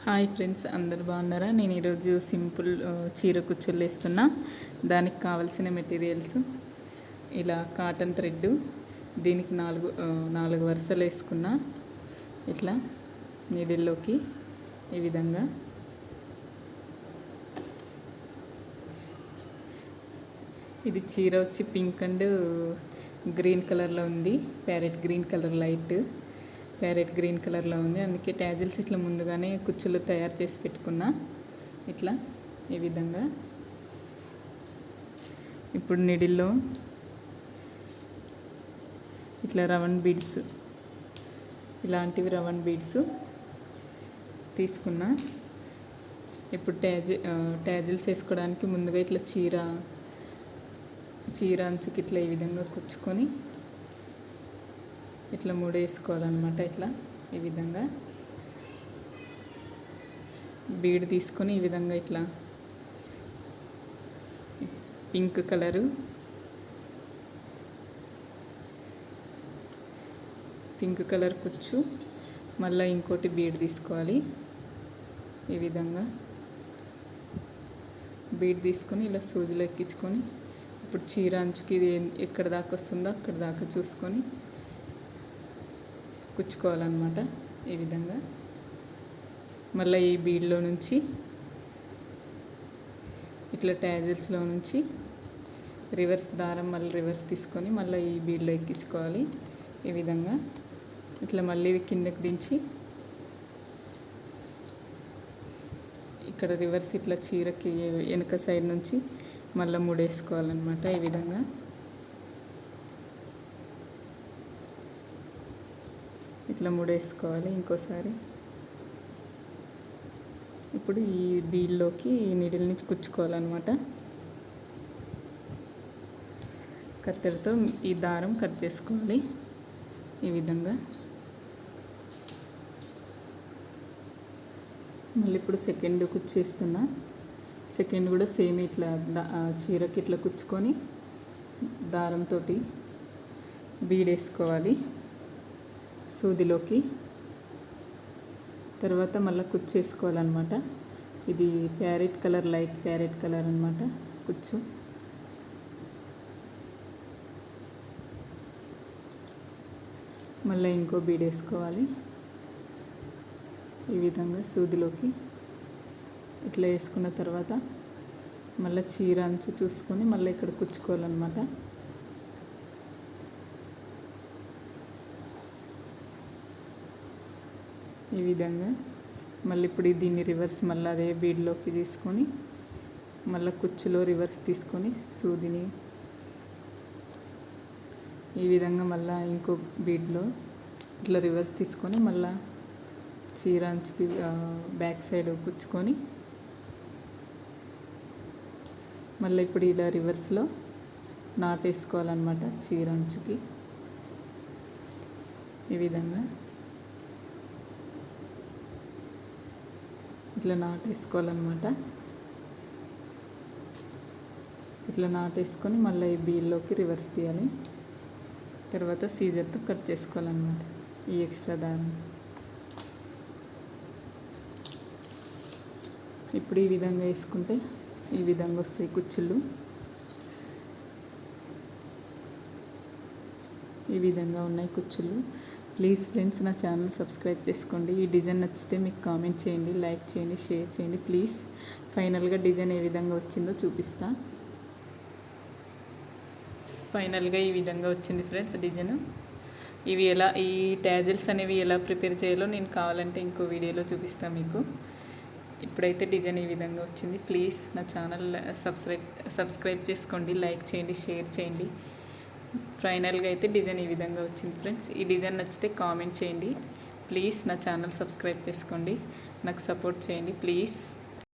Hi friends, అందరు బాగున్నారా? నేను ఈరోజు సింపుల్ చీర కుచ్చులు వేస్తున్నా. దానికి కావాల్సిన మెటీరియల్స్ ఇలా కాటన్ థ్రెడ్, దీనికి నాలుగు వరుసలు వేసుకున్నా. ఇట్లా నీడిల్లోకి ఈ విధంగా ఇది చీర వచ్చి పింక్ అండ్ గ్రీన్ కలర్లో ఉంది. Parrot green colour, light parrot green కలర్లో ఉంది. అందుకే ట్యాజిల్స్ ఇట్లా ముందుగానే కుచ్చులు తయారు చేసి పెట్టుకున్నా. ఇట్లా ఈ విధంగా ఇప్పుడు నిడిల్లో ఇట్లా రవన్ బీడ్స్, ఇలాంటివి రవన్ బీడ్స్ తీసుకున్నా. ఇప్పుడు ట్యాజిల్స్ వేసుకోవడానికి ముందుగా ఇట్లా చీర అంచుకి ఇట్లా ఈ విధంగా కుచ్చుకొని ఇట్లా వేసుకోవాలన్నమాట. ఇట్లా ఈ విధంగా బీడ్ తీసుకొని ఈ విధంగా ఇట్లా పింక్ కలర్ కుచ్చు, మళ్ళీ ఇంకోటి బీడ్ తీసుకోవాలి. ఈ విధంగా బీడ్ తీసుకొని ఇలా సూదిలో ఎక్కించుకొని ఇప్పుడు చీర అంచుకి ఇది ఎక్కడ దాకా వస్తుందో అక్కడ దాకా చూసుకొని కుచ్చుకోవాలన్నమాట. ఈ విధంగా మళ్ళీ ఈ బీడ్లో నుంచి ఇట్లా ట్యాజిల్స్లో నుంచి రివర్స్ దారం మళ్ళీ రివర్స్ తీసుకొని మళ్ళీ ఈ బీడ్లో ఎక్కించుకోవాలి. ఈ విధంగా ఇట్లా మళ్ళీ కిందకి దించి ఇక్కడ రివర్స్ ఇట్లా చీరకి వెనక సైడ్ నుంచి మళ్ళీ వేసుకోవాలన్నమాట. ఈ విధంగా ఇట్లా వేసుకోవాలి ఇంకోసారి. ఇప్పుడు ఈ బీడ్లోకి ఈ నీడిల్ నుంచి కుచ్చుకోవాలన్నమాట. కత్తెరతో ఈ దారం కట్ చేసుకోవాలి. ఈ విధంగా మళ్ళీ ఇప్పుడు సెకండ్ కుచ్చేస్తున్నా. సెకండ్ కూడా సేమ్ ఇట్లా చీరకి ఇట్లా కుచ్చుకొని దారంతో బీడ్ వేసుకోవాలి సూదిలోకి. తర్వాత మళ్ళీ కుచ్చేసుకోవాలన్నమాట. ఇది parrot colour, light parrot colour అన్నమాట కుచ్చు. మళ్ళీ ఇంకో బీడ్ వేసుకోవాలి. ఈ విధంగా సూదిలోకి ఇట్లా వేసుకున్న తర్వాత మళ్ళీ చీర అంచు చూసుకొని మళ్ళీ ఇక్కడ కుచ్చుకోవాలన్నమాట. ఈ విధంగా మళ్ళీ ఇప్పుడు దీన్ని రివర్స్ మళ్ళీ అదే బీడ్లోకి తీసుకొని మళ్ళీ కుచ్చులో రివర్స్ తీసుకొని సూదిని ఈ విధంగా మళ్ళీ ఇంకో బీడ్లో ఇట్లా రివర్స్ తీసుకొని మళ్ళీ చీర అంచుకి బ్యాక్ సైడ్ కుచ్చుకొని మళ్ళీ ఇప్పుడు ఇలా రివర్స్లో నాటేసుకోవాలన్నమాట చీర అంచుకి. ఈ విధంగా ఇట్లా నాటేసుకోవాలన్నమాట. ఇట్లా నాటేసుకొని మళ్ళీ ఈ బీల్లోకి రివర్స్ తీయాలి. తర్వాత సీజర్తో కట్ చేసుకోవాలన్నమాట ఈ ఎక్స్ట్రా దారం. ఇప్పుడు ఈ విధంగా వేసుకుంటే ఈ విధంగా వస్తాయి కుచ్చుళ్ళు. ఈ విధంగా ఉన్నాయి కుచ్చుళ్ళు. ప్లీజ్ ఫ్రెండ్స్, నా ఛానల్ సబ్స్క్రైబ్ చేసుకోండి. ఈ డిజైన్ నచ్చితే మీకు కామెంట్ చేయండి, లైక్ చేయండి, షేర్ చేయండి ప్లీజ్. ఫైనల్గా డిజైన్ ఏ విధంగా వచ్చిందో చూపిస్తా. ఫైనల్గా ఈ విధంగా వచ్చింది ఫ్రెండ్స్ డిజైన్. ఈ ట్యాజిల్స్ అనేవి ఎలా ప్రిపేర్ చేయాలో నేను కావాలంటే ఇంకో వీడియోలో చూపిస్తాను మీకు. ఇప్పుడైతే డిజైన్ ఈ విధంగా వచ్చింది. ప్లీజ్ నా ఛానల్ సబ్స్క్రైబ్ చేసుకోండి, లైక్ చేయండి, షేర్ చేయండి. ఫైనల్గా అయితే డిజైన్ ఈ విధంగా వచ్చింది ఫ్రెండ్స్. ఈ డిజైన్ నచ్చితే కామెంట్ చేయండి. ప్లీజ్ నా ఛానల్ సబ్స్క్రైబ్ చేసుకోండి, నాకు సపోర్ట్ చేయండి ప్లీజ్.